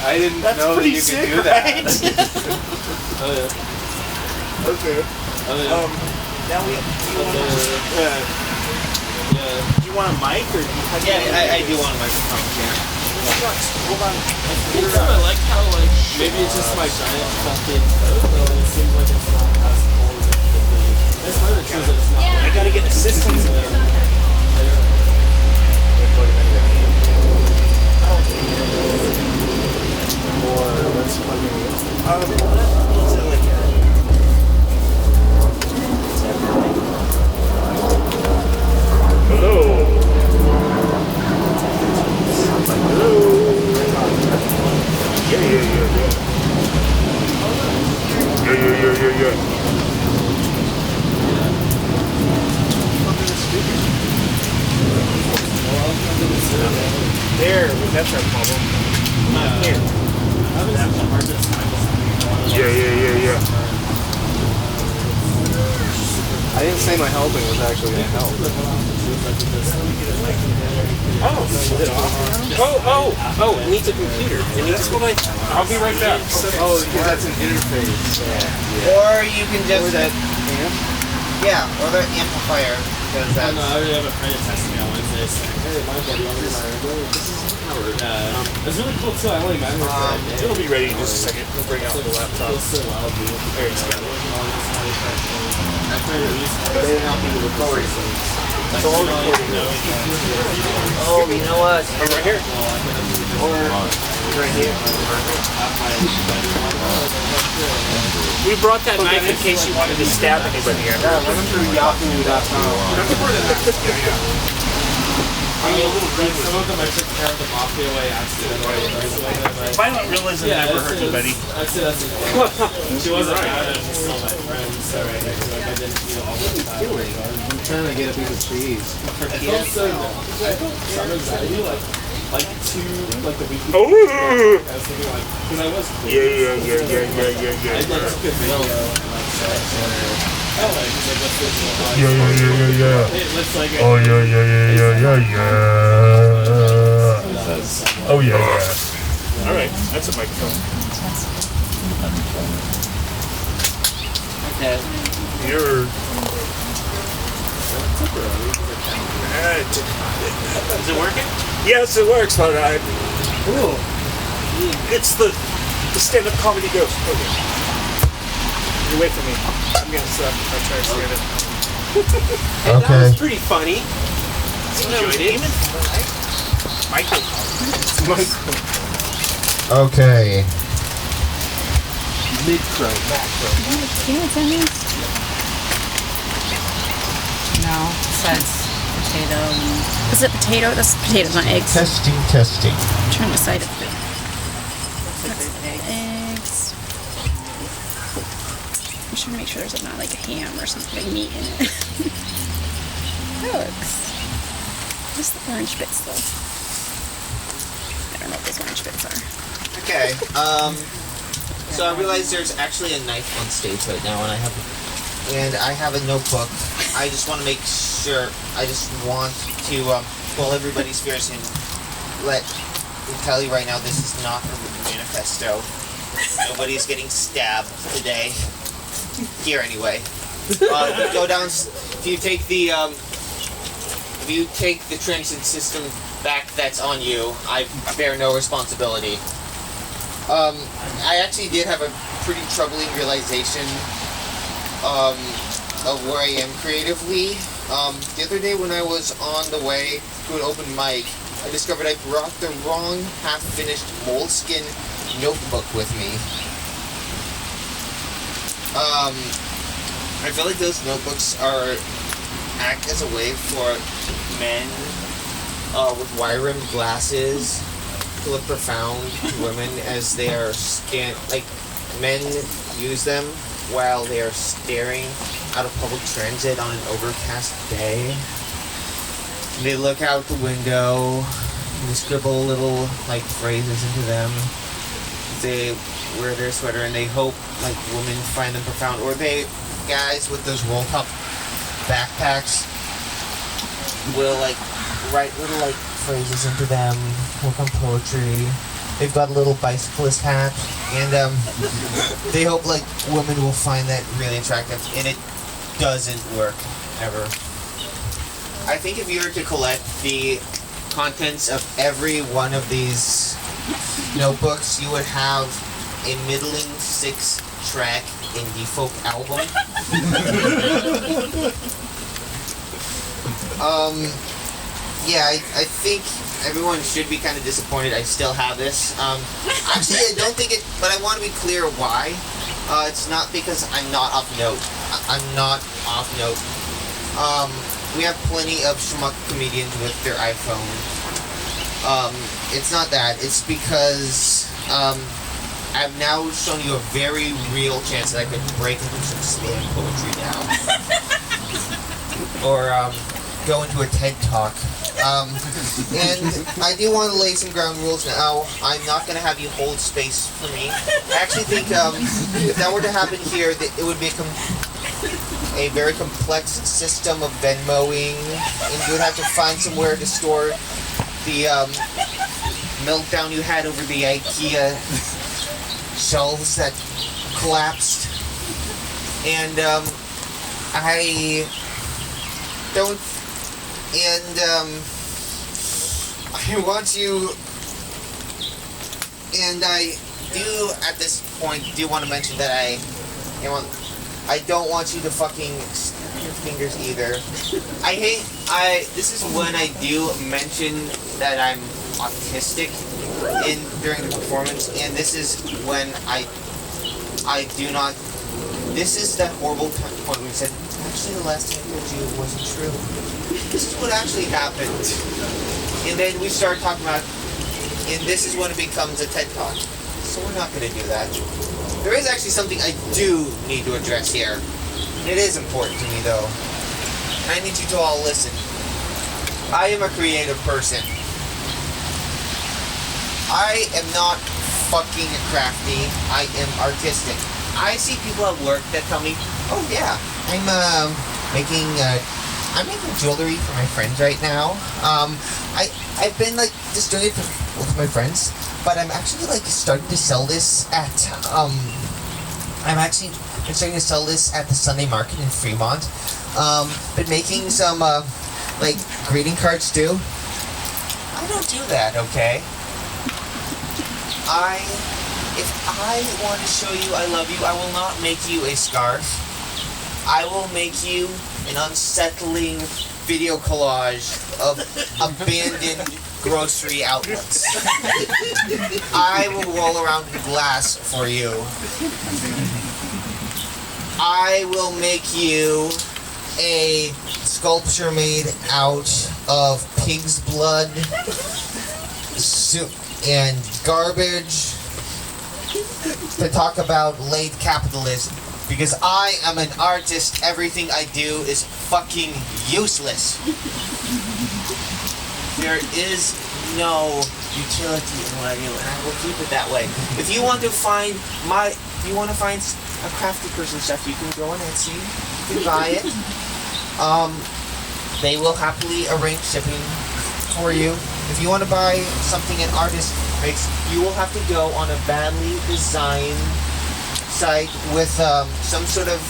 I didn't know that you could do that. Oh yeah. Okay. Now we. Do you want a mic or? I do want a microphone. Yeah. Hold on. I like how maybe it's just my giant fucking coat, but it seems like it's not as cold as it should be. That's part of the truth that it's not. I gotta get assistance in here. There, that's our problem. Not here. Yeah. I didn't say my helping was actually going to help. Oh, it needs a computer. That's what I'll be right back. Oh, because that's an interface. Or you can just... Yeah, or the amplifier. Because that's... I already have a friend that texted me on Wednesday saying, hey, my buddy, this is Howard. It's really cool too, I only met her. It'll be ready in just a second. We'll bring out the laptop. It feels so loud, dude. There, it's got it. They didn't help me with recording. It's all recording now. Oh, you know what? Right here. Or right here. We brought that knife in case you wanted to stab anybody. Yeah, run them through yahoo.com. Some of them I took care of the mafia way accidentally. Violent realism never hurt anybody. She wasn't bad, she's still my friend, so I didn't feel all the time. I'm trying to get a piece of cheese. I felt so I felt some anxiety, like the week Oh! I was thinking because I was cool. Yeah. I took a video Yeah. It looks like Oh yeah. Oh yeah. All right, that's a microphone. Okay. You're... Is it working? Yes, it works, but Cool. it's the stand-up comedy ghost. Okay. You wait for me. I'm gonna stop. I'll try to stand it. That Okay. was pretty funny. Enjoyed it. Michael. Okay. Micro, macro. Can you send these? No, it says potato. Is it potato? That's potatoes, not eggs. Testing. I'm trying to decide if that's eggs. I'm trying to make sure there's not like a ham or something like meat in it. That looks. What's the orange bits though? I don't know what those orange bits are. Okay, so I realize there's actually a knife on stage right now, and I have a notebook. I just want to make sure, I just want to quell everybody's fears and tell you right now, this is not a manifesto. Nobody's getting stabbed today. Here anyway. Go down, if you take the transit system back, that's on you. I bear no responsibility. I actually did have a pretty troubling realization of where I am creatively. The other day when I was on the way to an open mic, I discovered I brought the wrong half-finished moleskin notebook with me. I feel like those notebooks act as a way for men with wire-rimmed glasses to look profound to women as they are men use them while they are staring out of public transit on an overcast day. They look out the window and they scribble little phrases into them. They wear their sweater and they hope women find them profound, or guys with those roll top backpacks will write little phrases into them, work on poetry. They've got a little bicyclist hat, and they hope like women will find that really attractive, and it doesn't work ever. I think if you were to collect the contents of every one of these notebooks, you would have a middling 6-track indie folk album. Yeah, I think everyone should be kind of disappointed I still have this. Actually, I don't think it, but I want to be clear why. It's not because I'm not off note. I'm not off note. We have plenty of schmuck comedians with their iPhone. It's not that. It's because I've now shown you a very real chance that I could break into some slam poetry now. Or go into a TED Talk. And I do want to lay some ground rules now. I'm not going to have you hold space for me. I actually think if that were to happen here, it would be a very complex system of Venmoing, and you would have to find somewhere to store the meltdown you had over the IKEA shelves that collapsed. And I don't, and I want you, and I do at this point do want to mention that I don't want you to fucking snap your fingers either. This is when I do mention that I'm autistic during the performance, and this is when I do not, this is that horrible point where we said, actually the last time I told you it wasn't true. This is what actually happened. And then we start talking about, and this is when it becomes a TED Talk. So we're not going to do that. There is actually something I do need to address here. It is important to me though. And I need you to all listen. I am a creative person. I am not fucking crafty. I am artistic. I see people at work that tell me, oh yeah, I'm making jewelry for my friends right now. I've been like just doing it with my friends, but I'm actually like starting to sell this at I'm starting to sell this at the Sunday Market in Fremont. Been making some like greeting cards too. I don't do that, okay? If I want to show you I love you, I will not make you a scarf. I will make you an unsettling video collage of abandoned grocery outlets. I will roll around the glass for you. I will make you a sculpture made out of pig's blood, soup, and garbage to talk about late capitalism. Because I am an artist, everything I do is fucking useless. There is no utility in what I do, and I will keep it that way. If you want to find a crafty person stuff, you can go on Etsy, you can buy it. They will happily arrange shipping for you. If you want to buy something an artist makes, you will have to go on a badly designed site with some sort of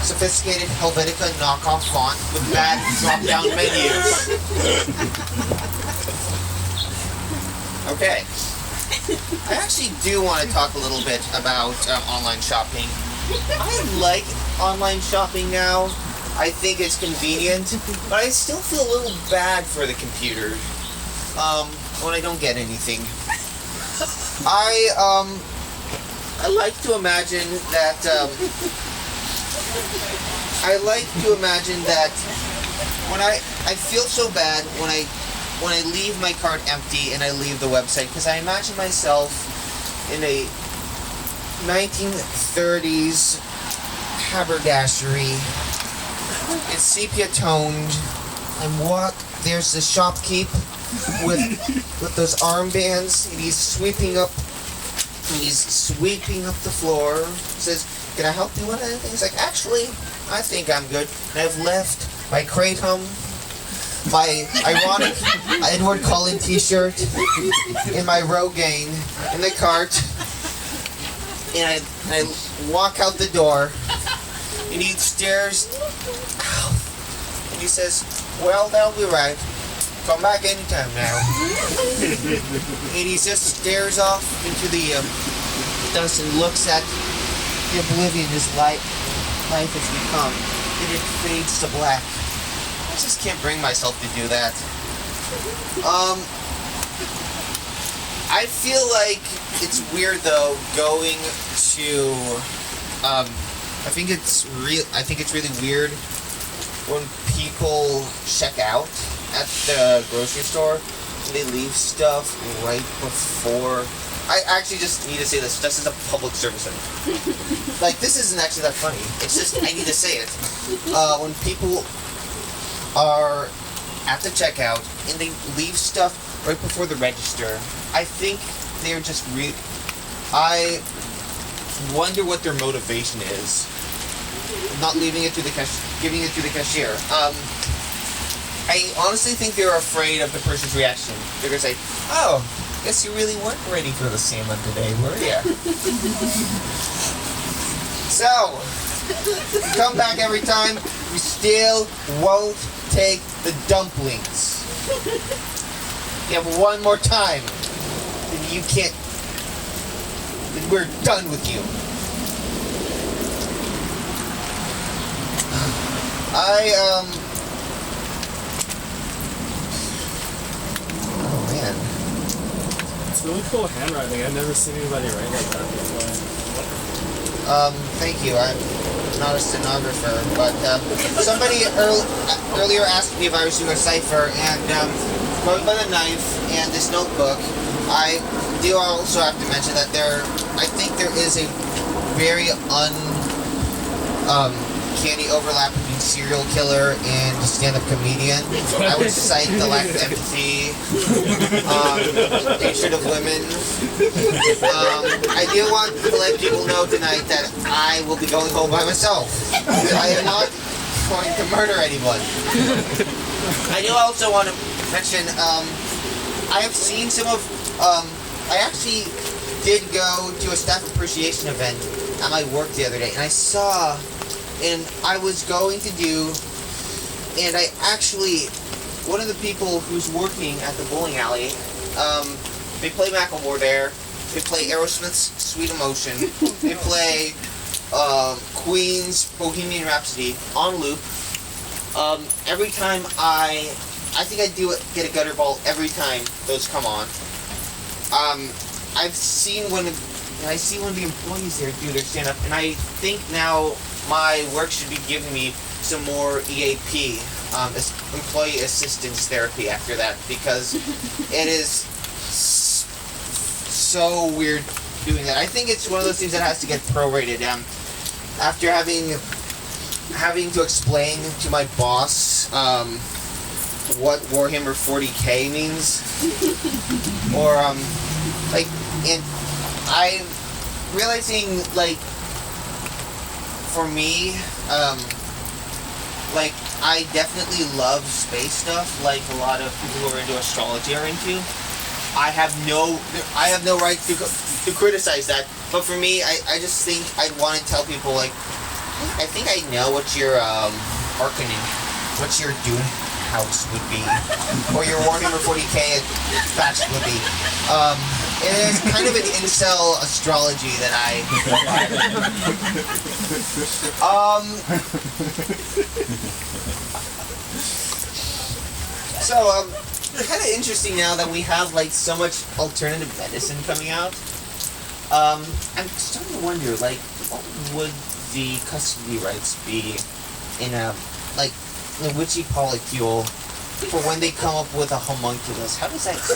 sophisticated Helvetica knockoff font with bad drop-down menus. Okay. I actually do want to talk a little bit about online shopping. I like online shopping now. I think it's convenient, but I still feel a little bad for the computer when I don't get anything. I like to imagine that when I feel so bad when I leave my cart empty and I leave the website, because I imagine myself in a 1930s haberdashery. It's sepia toned. There's the shopkeep with those armbands, and he's sweeping up the floor. Says, "Can I help you with anything?" He's like, "Actually, I think I'm good." And I've left my kratom my ironic Edward Cullen t-shirt and my Rogaine in the cart, and I walk out the door, and he stares, and he says, "Well, that'll be right. Come back anytime now." And he just stares off into the dust and looks at the oblivion his life has become, and it fades to black. I just can't bring myself to do that. I feel like it's weird though going to I think it's really weird when people check out at the grocery store and they leave stuff right before. I actually just need to say this just as a public service. Like, this isn't actually that funny. It's just I need to say it. When people are at the checkout and they leave stuff right before the register, I think they're just I wonder what their motivation is. Not leaving it to the giving it to the cashier. I honestly think they're afraid of the person's reaction. They're gonna say, "Oh, guess you really weren't ready for the salmon today, were ya?" So, you come back every time, you still won't take the dumplings. You have one more time, then you can't. Then we're done with you. Oh man. It's really cool handwriting. I've never seen anybody write like that before. Thank you. I'm not a stenographer, but somebody earlier asked me if I was doing a cipher, and going by the knife and this notebook, I do also have to mention that I think there is a very uncanny overlap between serial killer and stand-up comedian. I would cite the lack of empathy, hatred of women. I do want to let people know tonight that I will be going home by myself. I am not going to murder anyone. I do also want to mention, I have seen some of, I actually did go to a staff appreciation event at my work the other day, and I saw, and I was going to do, and I actually, one of the people who's working at the bowling alley, they play Macklemore there, they play Aerosmith's Sweet Emotion, they play Queen's Bohemian Rhapsody on loop. Every time I think I do get a gutter ball every time those come on. I've seen one of the employees there do their stand-up, and I think now my work should be giving me some more EAP, employee assistance therapy after that, because it is so weird doing that. I think it's one of those things that has to get prorated. After having to explain to my boss what Warhammer 40K means, or and I'm realizing, like, for me, like, I definitely love space stuff, like a lot of people who are into astrology are into. I have no right to criticize that, but for me, I just think I'd want to tell people, like, I think I know what your Arcaning, what your Dune house would be, or your Warhammer 40K patch would be. It is kind of an incel astrology that I. So, kind of interesting now that we have, like, so much alternative medicine coming out. I'm starting to wonder, like, what would the custody rights be in a witchy polycule for when they come up with a homunculus? How does that go?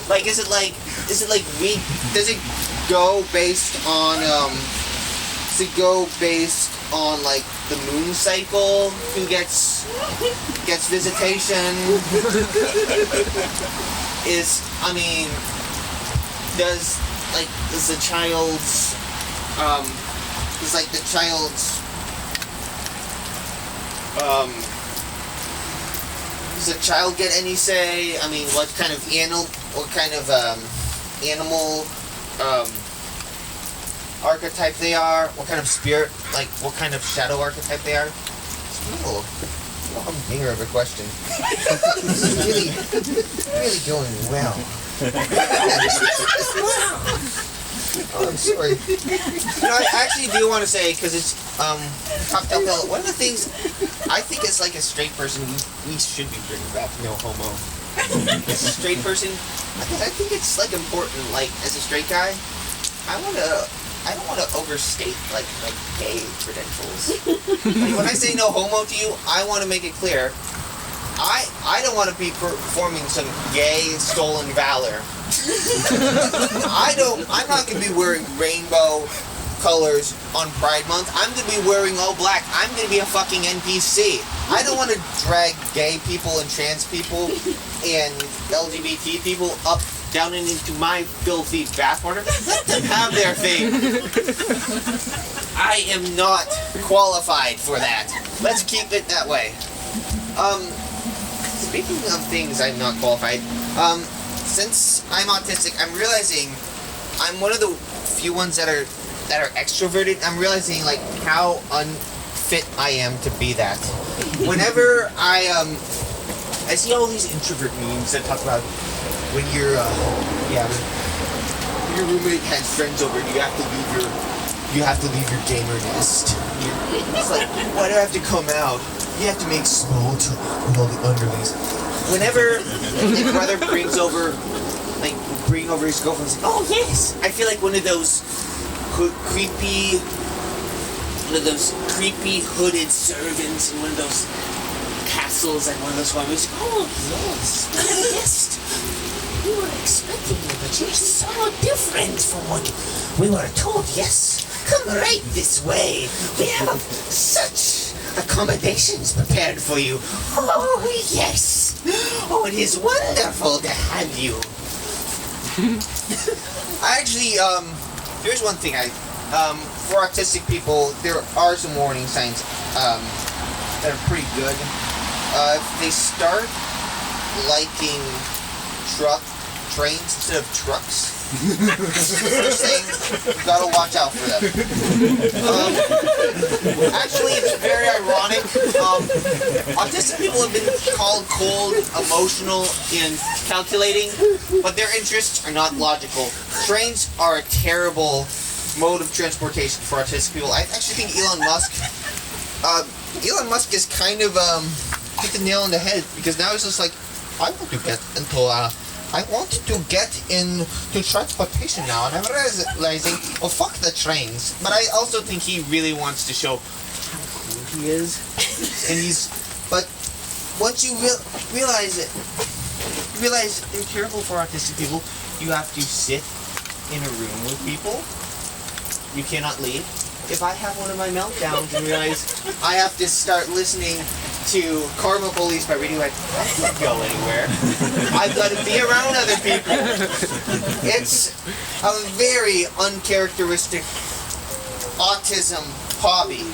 Like, does it go based on like the moon cycle? Who gets visitation? Does the child's does a child get any say? I mean, what kind of animal archetype they are? What kind of spirit, like what kind of shadow archetype they are? Ooh, I'm bigger of a question. This is really going well. Oh, I'm sorry. I actually do want to say, because it's top telltale. One of the things I think as like a straight person, we should be bringing back no homo. As a straight person, because I think it's like important. Like as a straight guy, I don't want to overstate like my gay credentials. Like, when I say no homo to you, I want to make it clear. I don't want to be performing some gay stolen valor. I'm not going to be wearing rainbow colors on Pride Month. I'm going to be wearing all black. I'm going to be a fucking NPC. I don't want to drag gay people and trans people and LGBT people down and into my filthy bathwater. Let them have their thing. I am not qualified for that. Let's keep it that way. Speaking of things I'm not qualified, since I'm autistic, I'm realizing I'm one of the few ones that are extroverted. I'm realizing like how unfit I am to be that. Whenever I see all these introvert memes that talk about when you're when your roommate has friends over and you have to leave your gamer nest. It's like, why do I have to come out? You have to make small talk with all the underlings. Whenever my brother brings over his girlfriend, like, oh yes, I feel like one of those creepy hooded servants in one of those castles and one of those families. Oh yes, yes. We were expecting you, but you're so different from what we were told. Yes, come right this way. We have such accommodations prepared for you. Oh, yes. Oh, it is wonderful to have you. Here's one thing for autistic people, there are some warning signs that are pretty good. If they start liking trains instead of trucks, first thing, you gotta watch out for them. Actually, it's very ironic. Autistic people have been called cold, emotional, and calculating, but their interests are not logical. Trains are a terrible mode of transportation for autistic people. I actually think Elon Musk is kind of hit the nail on the head, because now he's just like, I want to get into transportation now, and I'm realizing, well, fuck the trains. But I also think he really wants to show how cool he is, but once you realize they're terrible for autistic people. You have to sit in a room with people. You cannot leave. If I have one of my meltdowns and realize I have to start listening to Karma Police by Radiohead, I can't go anywhere. I've got to be around other people. It's a very uncharacteristic autism hobby.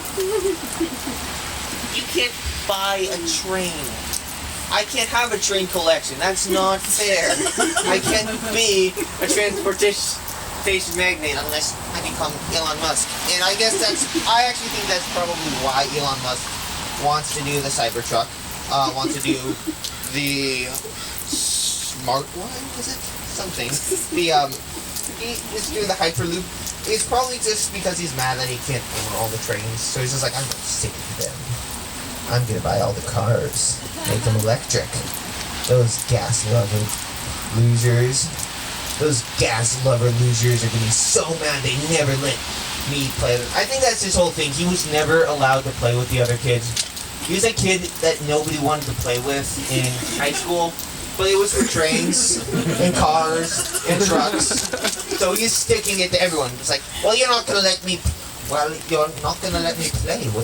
You can't buy a train. I can't have a train collection. That's not fair. I can't be a transportation magnate unless I become Elon Musk. And I actually think that's probably why Elon Musk wants to do the Cybertruck, wants to do the Smart Line, is it? Something. He's doing the Hyperloop. It's probably just because he's mad that he can't own all the trains. So he's just like, I'm gonna stick with them. I'm gonna buy all the cars, make them electric. Those gas lover losers are gonna be so mad they never let me play with. I think that's his whole thing. He was never allowed to play with the other kids. He was a kid that nobody wanted to play with in high school, but it was for trains and cars and trucks. So he's sticking it to everyone. It's like, well, you're not gonna let me play with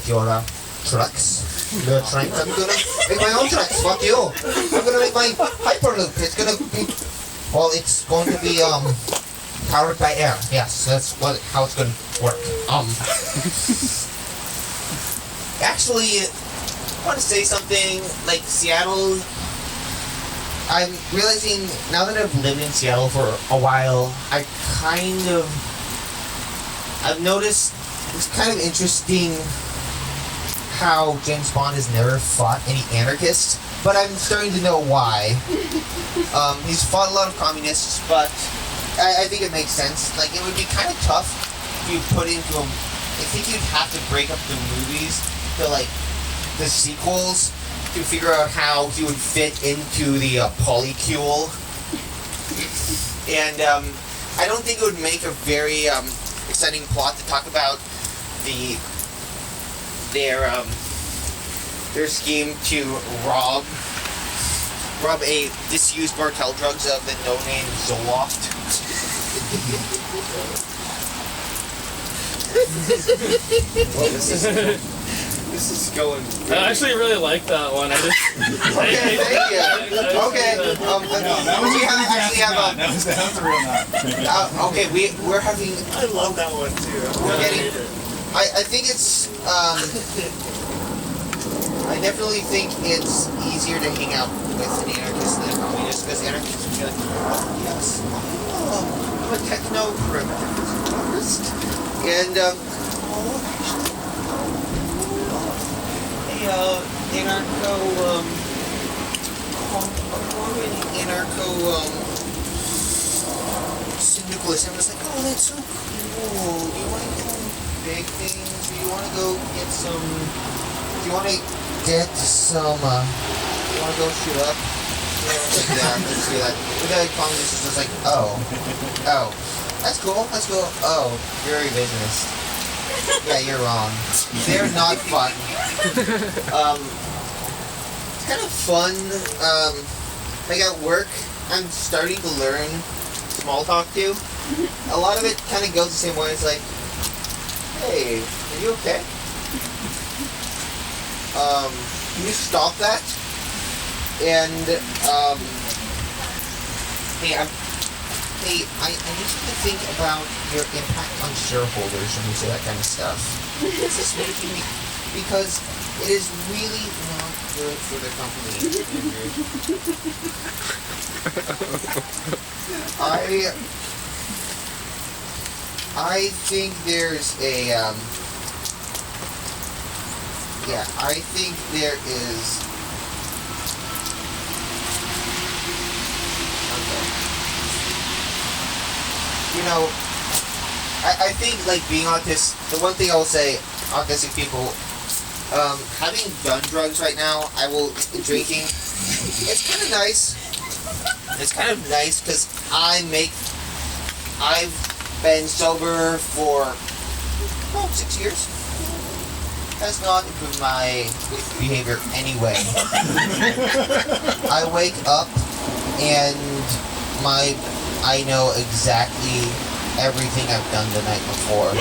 your trucks. Your trains. I'm gonna make my own trucks. Fuck you. I'm gonna make my Hyperloop. It's going to be powered by air. Yes, that's how it's going to work. Actually, I want to say something like Seattle I'm realizing now that I've lived in Seattle for a while, I've noticed it's kind of interesting how James Bond has never fought any anarchists, but I'm starting to know why. He's fought a lot of communists, but I think it makes sense. Like, it would be kind of tough if you put into a... I think you'd have to break up the movies to, like, the sequels to figure out how he would fit into the polycule. And I don't think it would make a very exciting plot to talk about their scheme to rob a disused cartel drugs of the no-name Zoloft. Well, this is going. I actually really like that one. I just. Okay, thank you. Okay, we actually have a. That was the real knot. Okay, we're having. I love that one too. We're getting. I think it's. I definitely think it's easier to hang out with an anarchist than a communist, because anarchists would be like, oh yes, I'm a techno-primitivist, and syndicalist. I'm just like, oh, that's so cool. Do you want to do big things? Do you want to go get some? Do you want to get some? You want to go shoot up? Yeah, let's do that. But then communist is just like, oh, that's cool. Oh, you're a revisionist. Yeah, you're wrong. They're not fun. It's kind of fun. Like at work, I'm starting to learn small talk too. A lot of it kind of goes the same way. It's like, hey, are you okay? Can you stop that? And hey, I need you to think about your impact on shareholders when you say that kind of stuff. This is making me, because it is really not good for the company. I think there's a I think there is. You know, I think, like, being autistic, the one thing I will say, autistic people, having done drugs right now, drinking, it's kind of nice. It's kind of nice because I've been sober for about 6 years. Has not improved my behavior anyway. I wake up and I know exactly everything I've done the night before.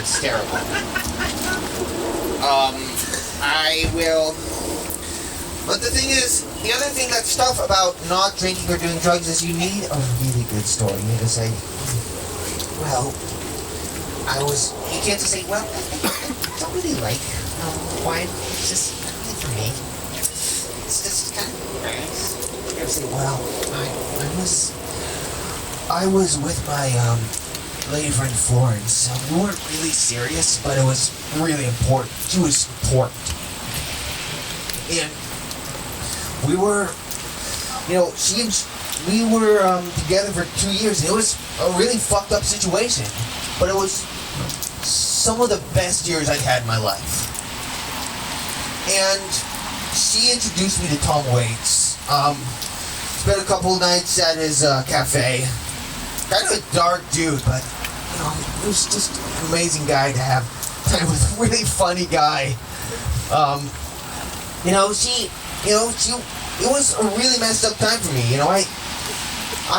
It's terrible. But the thing is, the other thing that's tough about not drinking or doing drugs is you need a really good story. You need to say, well, you can't just say, well, I don't really like wine. It's just not good for me. It's just kind of nice. You gotta say, well, I was with my lady friend Florence. We weren't really serious, but it was really important. She was important. And we were, we were together for 2 years, and it was a really fucked up situation. But it was some of the best years I'd had in my life. And she introduced me to Tom Waits. Spent a couple of nights at his cafe. Kind of a dark dude, but he was just an amazing guy to have time with. A really funny guy. It was a really messed up time for me. I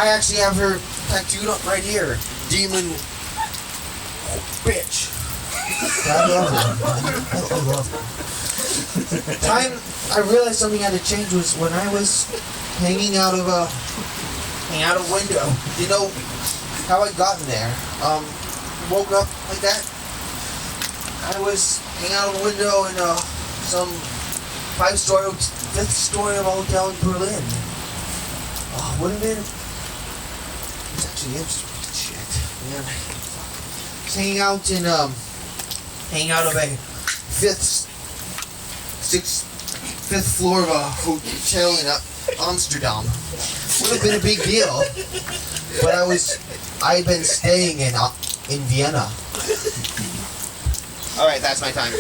actually have her tattooed up right here. Demon bitch. I love her. I love her. Time I realized something had to change was when I was hanging out of a window. You know how I got in there? Woke up like that. I was hanging out of a window in some 5th story of a hotel in Berlin. Oh, would have been. It's actually interesting. Shit, man. Just hanging out in hanging out of a fifth floor of a hotel in Amsterdam. Would have been a big deal, but I'd been staying in Vienna. All right, that's my time.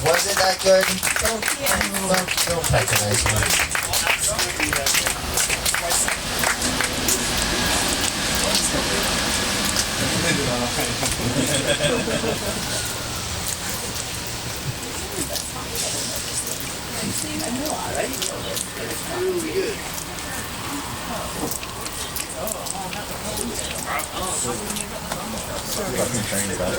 Was it that good? Don't patronize me. Fucking trained it out.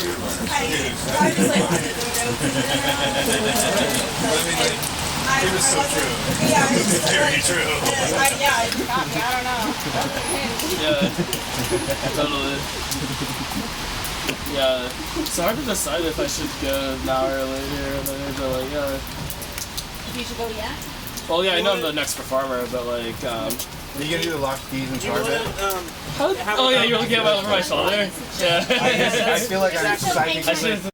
It was so true. Yeah, Very true. I don't know. Yeah, totally. Yeah, it's hard to decide if I should go now or later, but like, You should go yet? well, yeah, I know I'm the next performer, but like, Are you gonna do the lock keys and Do you want Tarbit? to, oh yeah, you're looking at over my shoulder? Yeah. I feel like I'm excited. I should